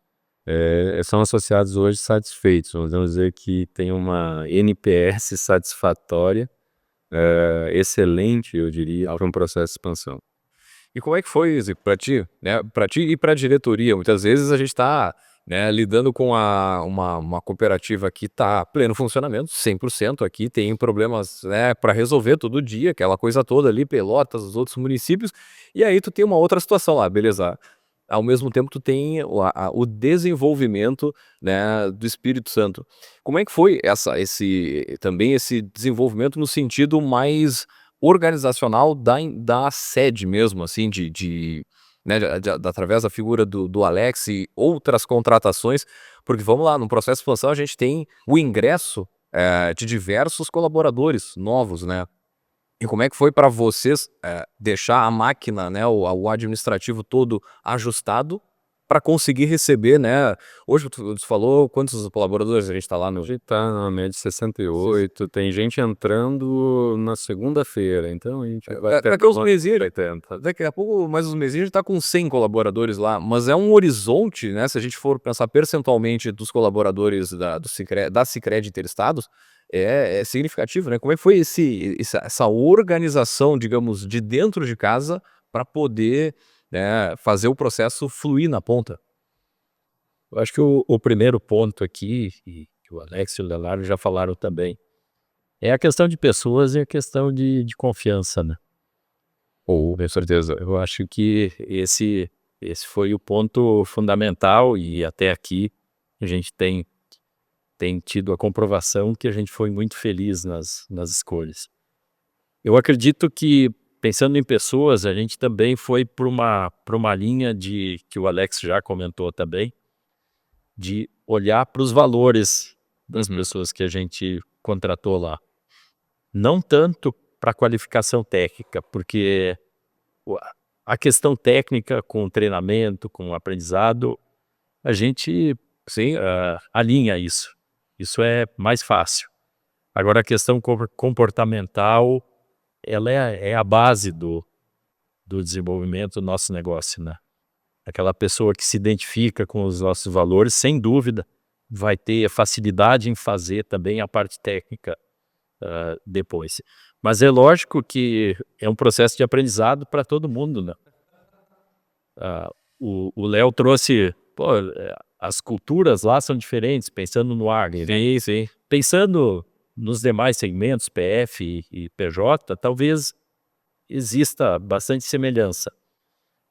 Speaker 3: São associados hoje satisfeitos, vamos dizer que tem uma NPS satisfatória, excelente, eu diria, para um processo de expansão.
Speaker 1: E como é que foi isso para ti, né? Para ti e para a diretoria? Muitas vezes a gente está, né, lidando com uma cooperativa que está pleno funcionamento, 100% aqui, tem problemas, né, para resolver todo dia, aquela coisa toda ali, Pelotas, os outros municípios, e aí tu tem uma outra situação lá, beleza. Ao mesmo tempo tu tem o desenvolvimento, né, do Espírito Santo. Como é que foi também esse desenvolvimento no sentido mais organizacional da sede mesmo, assim, né, através da figura do Alex e outras contratações, porque vamos lá, no processo de expansão a gente tem o ingresso de diversos colaboradores novos, né? E como é que foi para vocês deixar a máquina, né, o administrativo todo ajustado para conseguir receber, né? Hoje tu falou quantos colaboradores a gente está lá no.
Speaker 3: A gente está na média de 68, tem gente entrando na segunda-feira, então a gente vai até
Speaker 1: Daqui a uns mesinhos,
Speaker 3: 80.
Speaker 1: daqui a pouco, mais uns mesinhos, a gente tá com 100 colaboradores lá, mas é um horizonte, né? Se a gente for pensar percentualmente dos colaboradores da Sicredi Interestados, é significativo, né? Como é que foi essa organização, digamos, de dentro de casa para poder, né, fazer o processo fluir na ponta?
Speaker 4: Eu acho que o primeiro ponto aqui, e que o Alex e o Leonardo já falaram também, é a questão de pessoas e a questão de confiança, né?
Speaker 3: Com certeza.
Speaker 4: Eu acho que esse foi o ponto fundamental, e até aqui a gente tem tido a comprovação que a gente foi muito feliz nas escolhas. Eu acredito que, pensando em pessoas, a gente também foi para uma linha que o Alex já comentou também, de olhar para os valores das pessoas que a gente contratou lá. Não tanto para a qualificação técnica, porque a questão técnica com o treinamento, com o aprendizado, a gente alinha isso. Isso é mais fácil. Agora, a questão comportamental, ela é a base do desenvolvimento do nosso negócio, né? Aquela pessoa que se identifica com os nossos valores, sem dúvida, vai ter facilidade em fazer também a parte técnica depois. Mas é lógico que é um processo de aprendizado para todo mundo, né? O Léo trouxe, as culturas lá são diferentes, pensando no agro, né?
Speaker 1: Sim.
Speaker 4: Pensando nos demais segmentos, PF e PJ, talvez exista bastante semelhança.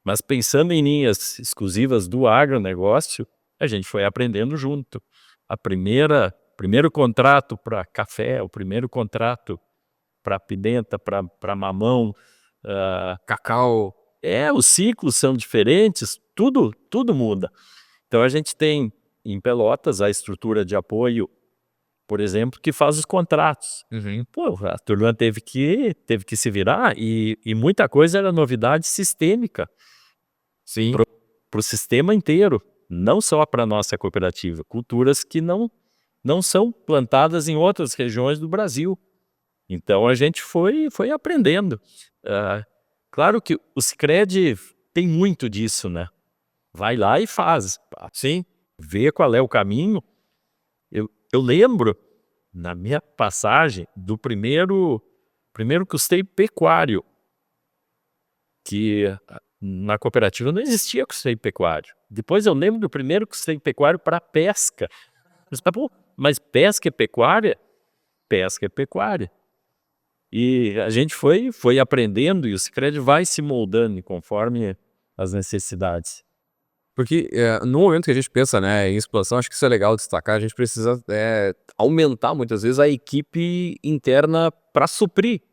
Speaker 4: Mas pensando em linhas exclusivas do agronegócio, a gente foi aprendendo junto. Primeiro contrato para café, o primeiro contrato para pimenta, para mamão,
Speaker 1: Cacau.
Speaker 4: os ciclos são diferentes, tudo muda. Então a gente tem em Pelotas, a estrutura de apoio, por exemplo, que faz os contratos. Pô, a turma teve que se virar e muita coisa era novidade sistêmica
Speaker 1: Sim.
Speaker 4: para o sistema inteiro, não só para a nossa cooperativa. Culturas que não são plantadas em outras regiões do Brasil. Então a gente foi aprendendo. Claro que o Sicredi tem muito disso, né? Vai lá e faz.
Speaker 1: Sim.
Speaker 4: Vê qual é o caminho. Eu lembro, na minha passagem, do primeiro custeio pecuário, que na cooperativa não existia custeio pecuário. Depois eu lembro do primeiro custeio pecuário para pesca. Mas pesca é pecuária? Pesca é pecuária. E a gente foi aprendendo e o Sicredi vai se moldando conforme as necessidades.
Speaker 1: Porque no momento que a gente pensa, né, em expansão, acho que isso é legal destacar, a gente precisa aumentar muitas vezes a equipe interna para suprir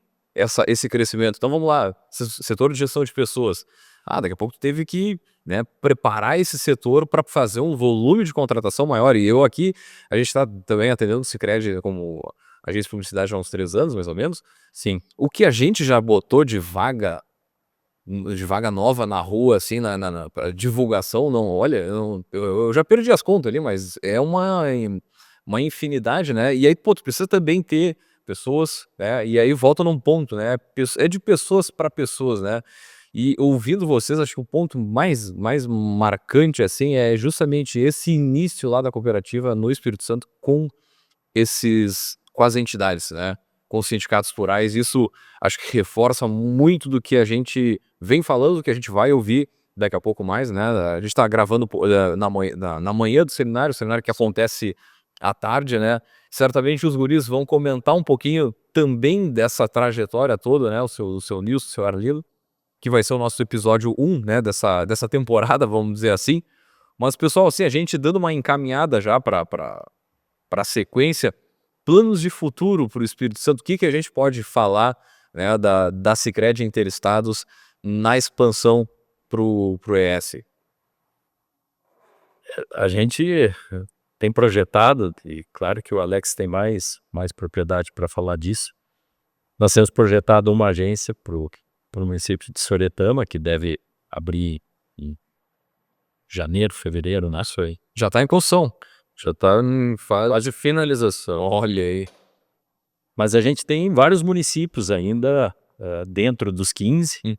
Speaker 1: esse crescimento. Então vamos lá, setor de gestão de pessoas. Daqui a pouco tu teve que, né, preparar esse setor para fazer um volume de contratação maior. E eu aqui, a gente está também atendendo o Sicredi como agência de publicidade há uns 3 anos, mais ou menos.
Speaker 4: Sim.
Speaker 1: O que a gente já botou de vaga nova na rua, assim, pra divulgação, não, olha, eu já perdi as contas ali, mas é uma infinidade, né? E aí, pô, tu precisa também ter pessoas, né? E aí volta num ponto, né? É de pessoas para pessoas, né? E ouvindo vocês, acho que o ponto mais marcante, assim, é justamente esse início lá da cooperativa no Espírito Santo com as entidades, né? Com os sindicatos rurais. Isso acho que reforça muito do que a gente vem falando, do que a gente vai ouvir daqui a pouco mais, né? A gente está gravando na manhã do seminário, o seminário que acontece à tarde, né? Certamente os guris vão comentar um pouquinho também dessa trajetória toda, né? O seu Nilson, o seu Arlindo, que vai ser o nosso episódio 1, né? Dessa temporada, vamos dizer assim. Mas, pessoal, assim, a gente dando uma encaminhada já para a sequência, planos de futuro para o Espírito Santo, o que a gente pode falar, né, da Sicredi Interestados na expansão para o ES?
Speaker 4: A gente tem projetado, e claro que o Alex tem mais propriedade para falar disso, nós temos projetado uma agência para o município de Soretama, que deve abrir em janeiro, fevereiro, né? Isso aí.
Speaker 1: Já está em construção.
Speaker 4: Já está em fase de finalização.
Speaker 1: Olha aí.
Speaker 4: Mas a gente tem vários municípios ainda dentro dos 15,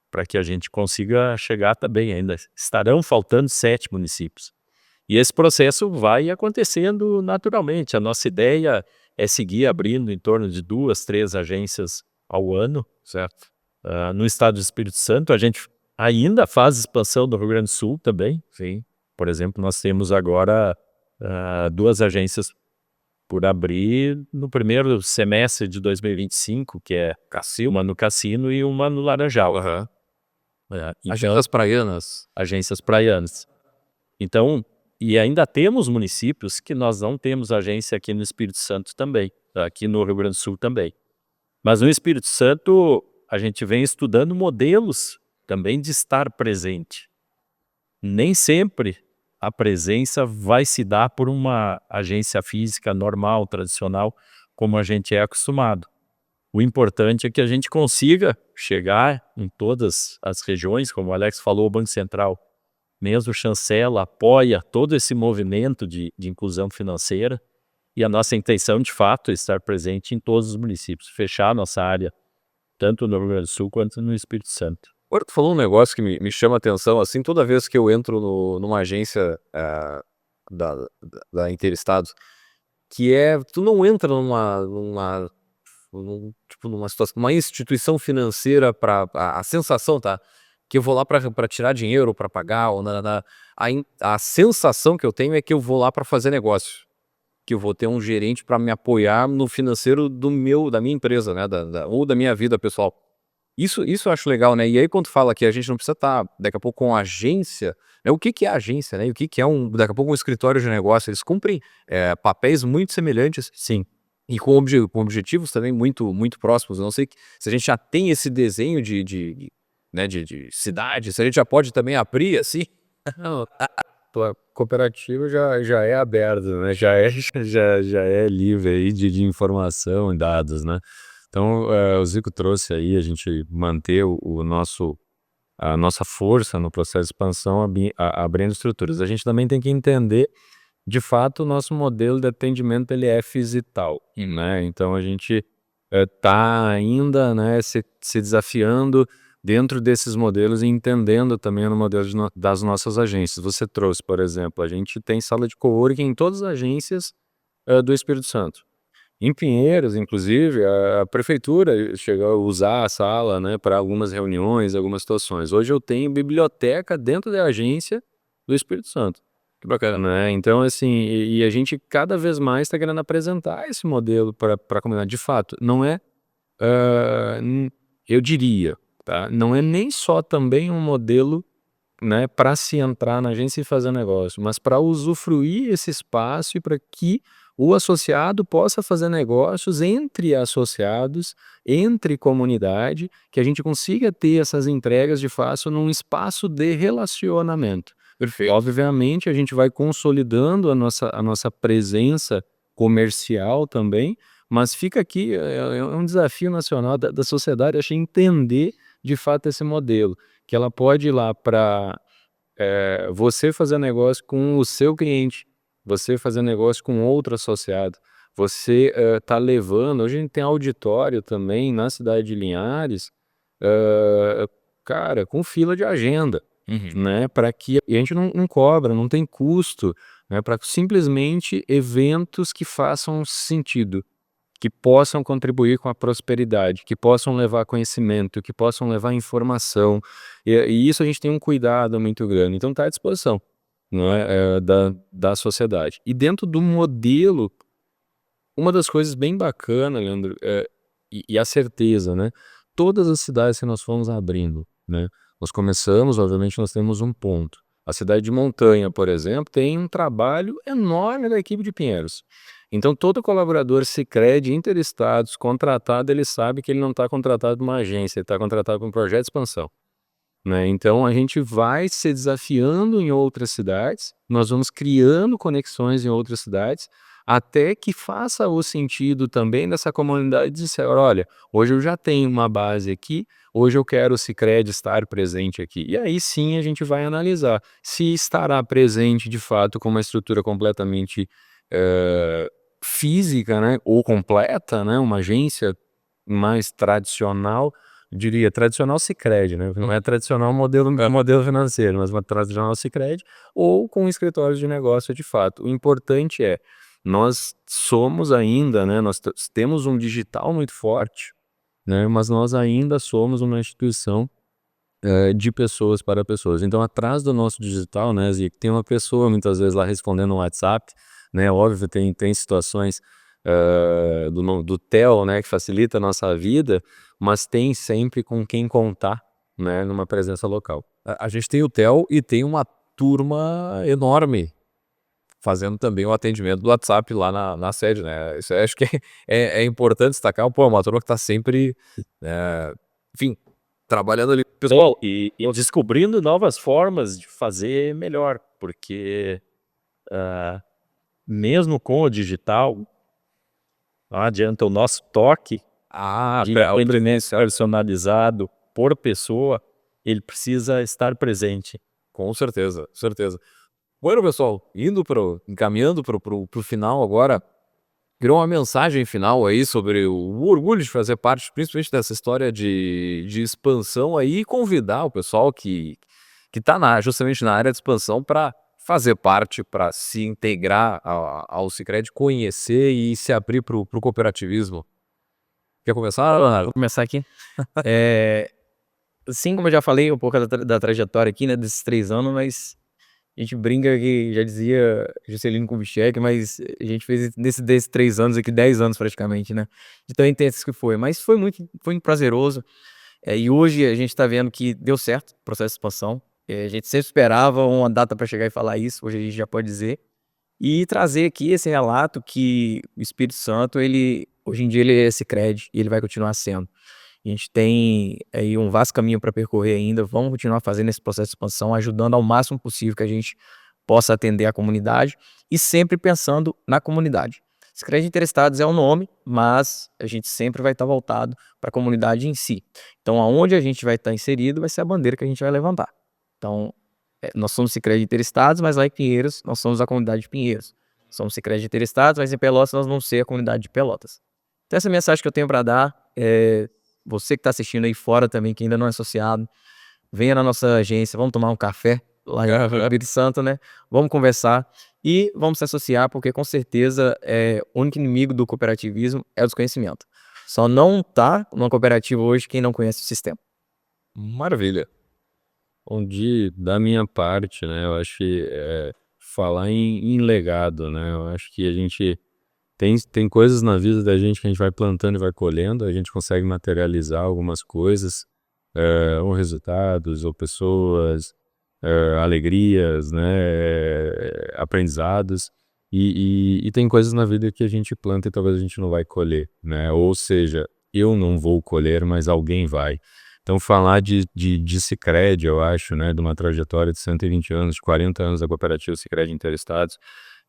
Speaker 4: para que a gente consiga chegar também ainda. Estarão faltando 7 municípios. E esse processo vai acontecendo naturalmente. A nossa ideia é seguir abrindo em torno de 2, 3 agências ao ano.
Speaker 1: Certo.
Speaker 4: No estado do Espírito Santo, a gente ainda faz expansão do Rio Grande do Sul também.
Speaker 1: Sim.
Speaker 4: Por exemplo, nós temos agora 2 agências por abrir no primeiro semestre de 2025, que é uma no Cassino e uma no Laranjal. Então,
Speaker 1: Agências praianas.
Speaker 4: Agências praianas. Então, e ainda temos municípios que nós não temos agência aqui no Espírito Santo também, aqui no Rio Grande do Sul também. Mas no Espírito Santo, a gente vem estudando modelos também de estar presente. Nem sempre a presença vai se dar por uma agência física normal, tradicional, como a gente é acostumado. O importante é que a gente consiga chegar em todas as regiões, como o Alex falou, o Banco Central mesmo chancela, apoia todo esse movimento de inclusão financeira, e a nossa intenção, de fato, é estar presente em todos os municípios, fechar a nossa área, tanto no Rio Grande do Sul quanto no Espírito Santo.
Speaker 1: Agora tu falou um negócio que me chama a atenção, assim, toda vez que eu entro numa agência da Interestados, que tu não entra numa situação, uma instituição financeira a sensação, tá? Que eu vou lá para tirar dinheiro, para pagar, ou a sensação que eu tenho é que eu vou lá para fazer negócio, que eu vou ter um gerente para me apoiar no financeiro da minha empresa, né? Ou da minha vida pessoal. Isso eu acho legal, né? E aí quando fala que a gente não precisa estar daqui a pouco com agência, né? O que é agência, né? E o que é daqui a pouco um escritório de negócio? Eles cumprem papéis muito semelhantes.
Speaker 4: Sim.
Speaker 1: E com objetivos também muito próximos. Eu não sei se a gente já tem esse desenho de cidade, se a gente já pode também abrir assim
Speaker 3: a cooperativa já é aberta, né? Já é livre aí de informação e dados, né? Então, o Zico trouxe aí a gente manter a nossa força no processo de expansão abrindo estruturas. A gente também tem que entender, de fato, o nosso modelo de atendimento ele é physital, né? Então, a gente está ainda, né, se desafiando dentro desses modelos e entendendo também no modelo das nossas agências. Você trouxe, por exemplo, a gente tem sala de coworking em todas as agências do Espírito Santo. Em Pinheiros, inclusive, a prefeitura chegou a usar a sala, né, para algumas reuniões, algumas situações. Hoje eu tenho biblioteca dentro da agência do Espírito Santo.
Speaker 1: Que bacana.
Speaker 3: Né? Então, assim, e a gente cada vez mais está querendo apresentar esse modelo para a comunidade. De fato, não é, eu diria, tá? Não é nem só também um modelo, né, para se entrar na agência e fazer negócio, mas para usufruir esse espaço e para que o associado possa fazer negócios entre associados, entre comunidade, que a gente consiga ter essas entregas de fato num espaço de relacionamento.
Speaker 1: Perfeito.
Speaker 3: Obviamente, a gente vai consolidando a nossa presença comercial também, mas fica aqui, é um desafio nacional da sociedade, acho, entender de fato esse modelo, que ela pode ir lá para você fazer negócio com o seu cliente, você fazer negócio com outro associado, você tá levando, hoje a gente tem auditório também na cidade de Linhares, cara, com fila de agenda, né, para que e a gente não cobra, não tem custo, né, para simplesmente eventos que façam sentido, que possam contribuir com a prosperidade, que possam levar conhecimento, que possam levar informação, e isso a gente tem um cuidado muito grande, então está à disposição, não é, da sociedade. E dentro do modelo, uma das coisas bem bacanas, Leandro, e a certeza, né, todas as cidades que nós fomos abrindo, né, nós começamos, obviamente nós temos um ponto. A cidade de Montanha, por exemplo, tem um trabalho enorme da equipe de Pinheiros. Então, todo colaborador Sicredi interestados, contratado, ele sabe que ele não está contratado por uma agência, ele está contratado por um projeto de expansão, né? Então, a gente vai se desafiando em outras cidades, nós vamos criando conexões em outras cidades, até que faça o sentido também dessa comunidade dizer, olha, hoje eu já tenho uma base aqui, hoje eu quero o Sicredi estar presente aqui. E aí sim a gente vai analisar se estará presente de fato com uma estrutura completamente física, né, ou completa, né, uma agência mais tradicional, diria tradicional Sicredi, né, não é tradicional modelo financeiro, mas uma tradicional Sicredi, ou com escritórios de negócio de fato. O importante é, nós somos ainda, né, nós temos um digital muito forte, né, mas nós ainda somos uma instituição de pessoas para pessoas. Então, atrás do nosso digital, né, Zico, tem uma pessoa muitas vezes lá respondendo no WhatsApp, né, óbvio, tem situações do TEL, né, que facilita a nossa vida, mas tem sempre com quem contar, né, numa presença local.
Speaker 1: A gente tem o TEL e tem uma turma enorme fazendo também o atendimento do WhatsApp lá na sede, né? Isso eu acho que é importante destacar, pô, uma turma que está sempre, enfim, trabalhando ali.
Speaker 4: Pessoal, e descobrindo novas formas de fazer melhor, porque mesmo com o digital, não adianta o nosso toque de atendimento personalizado por pessoa, ele precisa estar presente.
Speaker 1: Com certeza, certeza. Bueno, pessoal, encaminhando pro final agora, criou uma mensagem final aí sobre o orgulho de fazer parte, principalmente dessa história de expansão aí, e convidar o pessoal que está justamente na área de expansão para fazer parte, para se integrar ao Sicredi, conhecer e se abrir pro cooperativismo. Quer começar, Leonardo?
Speaker 2: Vou começar aqui. Assim como eu já falei um pouco da trajetória aqui, né, desses 3 anos, mas a gente brinca que já dizia Juscelino Kubitschek, mas a gente fez desses 3 anos aqui, 10 anos praticamente, né? De tão intenso que foi. Mas foi muito prazeroso. E hoje a gente está vendo que deu certo o processo de expansão. A gente sempre esperava uma data para chegar e falar isso, hoje a gente já pode dizer. E trazer aqui esse relato que o Espírito Santo, hoje em dia ele é Sicredi e ele vai continuar sendo. A gente tem aí um vasto caminho para percorrer ainda, vamos continuar fazendo esse processo de expansão, ajudando ao máximo possível que a gente possa atender a comunidade e sempre pensando na comunidade. Sicredi Interestados é o nome, mas a gente sempre vai estar voltado para a comunidade em si. Então, aonde a gente vai estar inserido vai ser a bandeira que a gente vai levantar. Então, nós somos Sicredi Interestados, mas lá em Pinheiros nós somos a comunidade de Pinheiros. Somos Sicredi Interestados, mas em Pelotas nós vamos ser a comunidade de Pelotas. Então, essa é a mensagem que eu tenho para dar. Você que está assistindo aí fora também, que ainda não é associado, venha na nossa agência, vamos tomar um café lá em Espírito Santo, né? Vamos conversar e vamos se associar, porque com certeza o único inimigo do cooperativismo é o desconhecimento. Só não tá numa cooperativa hoje quem não conhece o sistema.
Speaker 1: Maravilha.
Speaker 3: Onde, da minha parte, né, eu acho que falar em legado, né, eu acho que a gente tem coisas na vida da gente que a gente vai plantando e vai colhendo, a gente consegue materializar algumas coisas, ou resultados, ou pessoas, alegrias, né, aprendizados, e tem coisas na vida que a gente planta e talvez a gente não vai colher, né, ou seja, eu não vou colher, mas alguém vai. Então, falar de Sicredi, eu acho, né, de uma trajetória de 120 anos, de 40 anos da cooperativa Sicredi Interestados,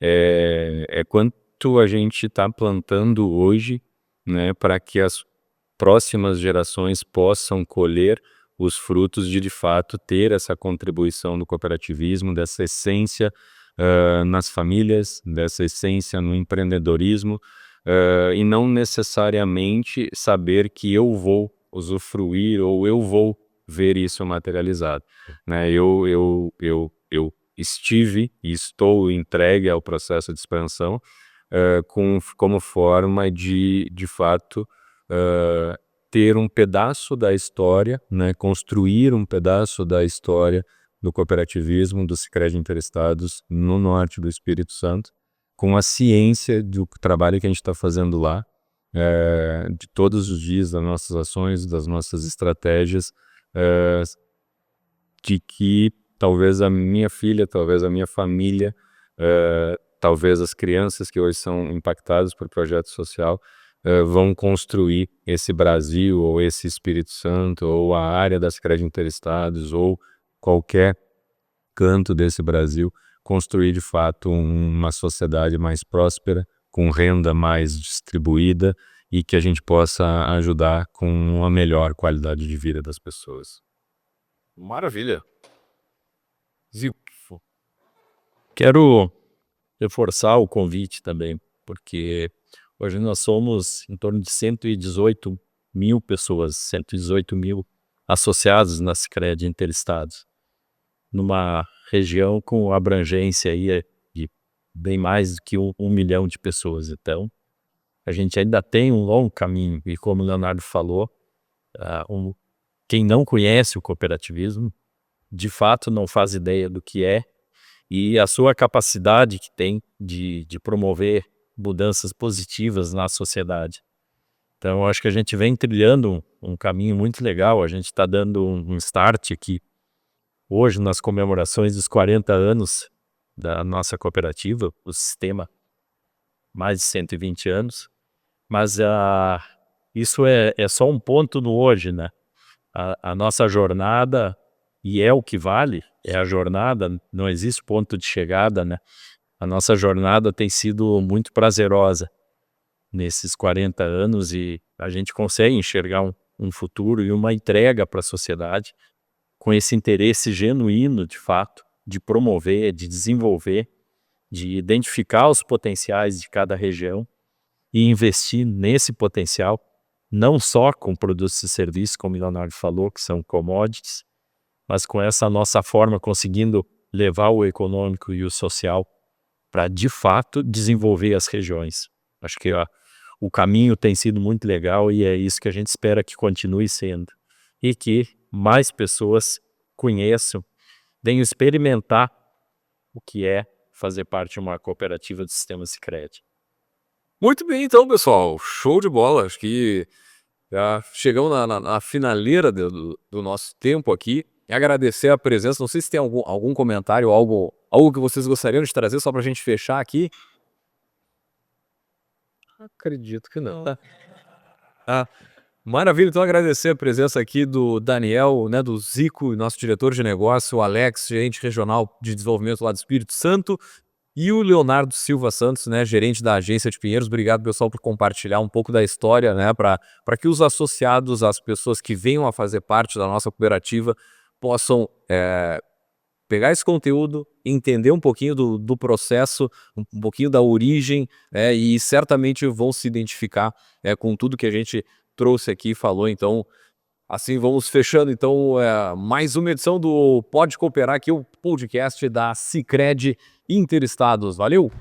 Speaker 3: é quanto a gente está plantando hoje, né, para que as próximas gerações possam colher os frutos de fato, ter essa contribuição do cooperativismo, dessa essência nas famílias, dessa essência no empreendedorismo, e não necessariamente saber que eu vou usufruir ou eu vou ver isso materializado, né? Eu estive e estou entregue ao processo de expansão como forma de fato ter um pedaço da história, né? Construir um pedaço da história do cooperativismo, do Sicredi Interestados no norte do Espírito Santo, com a ciência do trabalho que a gente está fazendo lá, de todos os dias, das nossas ações, das nossas estratégias, de que talvez a minha filha, talvez a minha família, talvez as crianças que hoje são impactadas por projeto social, vão construir esse Brasil, ou esse Espírito Santo, ou a área das Sicredi Interestados, ou qualquer canto desse Brasil, construir de fato uma sociedade mais próspera, com renda mais distribuída e que a gente possa ajudar com uma melhor qualidade de vida das pessoas.
Speaker 1: Maravilha. Zico.
Speaker 4: Quero reforçar o convite também, porque hoje nós somos em torno de 118 mil pessoas, 118 mil associados na Sicredi Interestados, numa região com abrangência aí de bem mais do que 1 milhão de pessoas. Então, a gente ainda tem um longo caminho, e como o Leonardo falou, quem não conhece o cooperativismo, de fato não faz ideia do que é, e a sua capacidade que tem de promover mudanças positivas na sociedade. Então, eu acho que a gente vem trilhando um caminho muito legal, a gente está dando um start aqui, hoje, nas comemorações dos 40 anos da nossa cooperativa, o sistema, mais de 120 anos, mas isso é só um ponto no hoje, né? A nossa jornada, e é o que vale, é a jornada, não existe ponto de chegada, né? A nossa jornada tem sido muito prazerosa nesses 40 anos e a gente consegue enxergar um futuro e uma entrega para a sociedade com esse interesse genuíno, de fato, de promover, de desenvolver, de identificar os potenciais de cada região e investir nesse potencial, não só com produtos e serviços, como o Leonardo falou, que são commodities, mas com essa nossa forma, conseguindo levar o econômico e o social para, de fato, desenvolver as regiões. Acho que o caminho tem sido muito legal e é isso que a gente espera que continue sendo. E que mais pessoas conheçam, venham experimentar o que é fazer parte de uma cooperativa do sistema Sicredi.
Speaker 1: Muito bem, então, pessoal. Show de bola. Acho que já chegamos na finaleira do nosso tempo aqui. E agradecer a presença. Não sei se tem algum comentário, algo que vocês gostariam de trazer, só para a gente fechar aqui.
Speaker 2: Acredito que não.
Speaker 1: Maravilha, então agradecer a presença aqui do Daniel, né, do Zico, nosso diretor de negócio, o Alex, gerente regional de desenvolvimento lá do Espírito Santo, e o Leonardo Silva Santos, né, gerente da agência de Pinheiros. Obrigado, pessoal, por compartilhar um pouco da história, né, para que os associados, as pessoas que venham a fazer parte da nossa cooperativa, possam pegar esse conteúdo, entender um pouquinho do processo, um pouquinho da origem, e certamente vão se identificar com tudo que a gente trouxe aqui e falou. Então, assim, vamos fechando então mais uma edição do Pode Cooperar, aqui o podcast da Sicredi Interestados. Valeu!